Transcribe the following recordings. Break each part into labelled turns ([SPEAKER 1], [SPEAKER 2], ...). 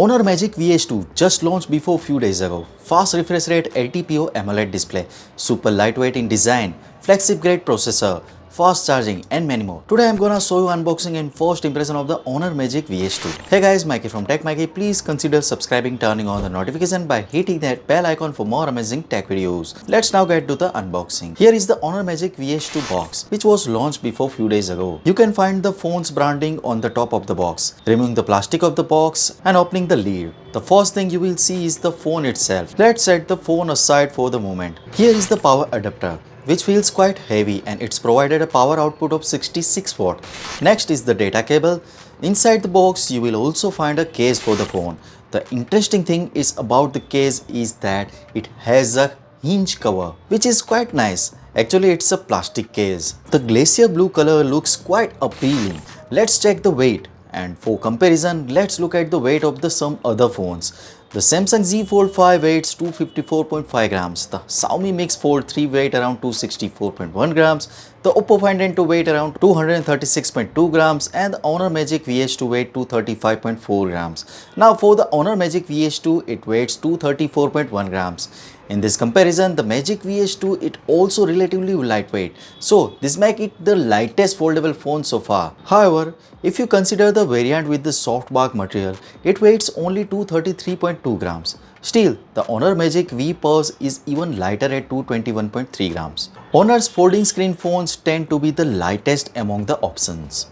[SPEAKER 1] Honor Magic Vs2 just launched before few days ago. Fast refresh rate LTPO AMOLED display, super lightweight in design, flagship grade processor, fast charging and many more. Today I'm gonna show you unboxing and first impression of the Honor Magic Vs2. Hey guys, Maiky from techmaiky. Please consider subscribing, turning on the notification by hitting that bell icon for more amazing tech videos. Let's now get to the unboxing. Here is the Honor Magic Vs2 box, which was launched before few days ago. You can find the phone's branding on the top of the box. Removing the plastic of the box and opening the lid, the first thing you will see is the phone itself. Let's set the phone aside for the moment. Here is the power adapter, which feels quite heavy, and it's provided a power output of 66 watt. Next is the data cable. Inside the box you will also find a case for the phone. The interesting thing is about the case is that it has a hinge cover, which is quite nice. Actually it's a plastic case. The glacier blue color looks quite appealing. Let's check the weight, and for comparison let's look at the weight of some other phones. The Samsung Z Fold 5 weighs 254.5 grams, the Xiaomi Mix Fold 3 weight around 264.1 grams, the Oppo Find N2 weight around 236.2 grams, and the Honor Magic Vs2 weight 235.4 grams. Now for the Honor Magic Vs2, it weighs 234.1 grams. In this comparison, the Magic Vs2 it also relatively lightweight, so this makes it the lightest foldable phone so far. However, if you consider the variant with the soft bark material, it weighs only 233.2 grams. Still, the Honor Magic V Pulse is even lighter at 221.3 grams. Honor's folding screen phones tend to be the lightest among the options.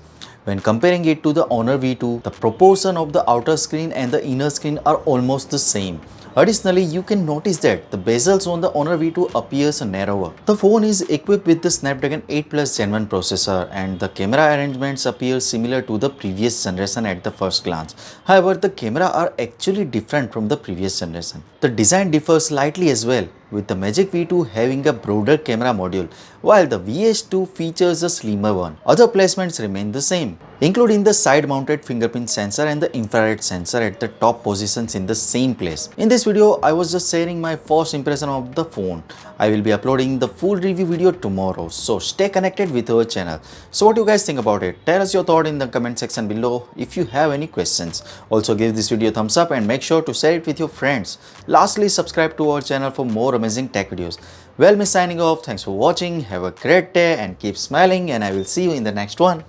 [SPEAKER 1] When comparing it to the Honor V2, the proportion of the outer screen and the inner screen are almost the same. Additionally, you can notice that the bezels on the Honor V2 appears narrower. The phone is equipped with the Snapdragon 8 Plus Gen 1 processor, and the camera arrangements appear similar to the previous generation at the first glance. However, the camera are actually different from the previous generation. The design differs slightly as well, with the Magic V2 having a broader camera module, while the Vs2 features a slimmer one. Other placements remain the same, including the side-mounted fingerprint sensor and the infrared sensor at the top positions in the same place. In this video, I was just sharing my first impression of the phone. I will be uploading the full review video tomorrow, so stay connected with our channel. So what do you guys think about it? Tell us your thought in the comment section below if you have any questions. Also give this video a thumbs up and make sure to share it with your friends. Lastly, subscribe to our channel for more amazing tech videos. Well, me signing off. Thanks for watching. Have a great day and keep smiling, and I will see you in the next one.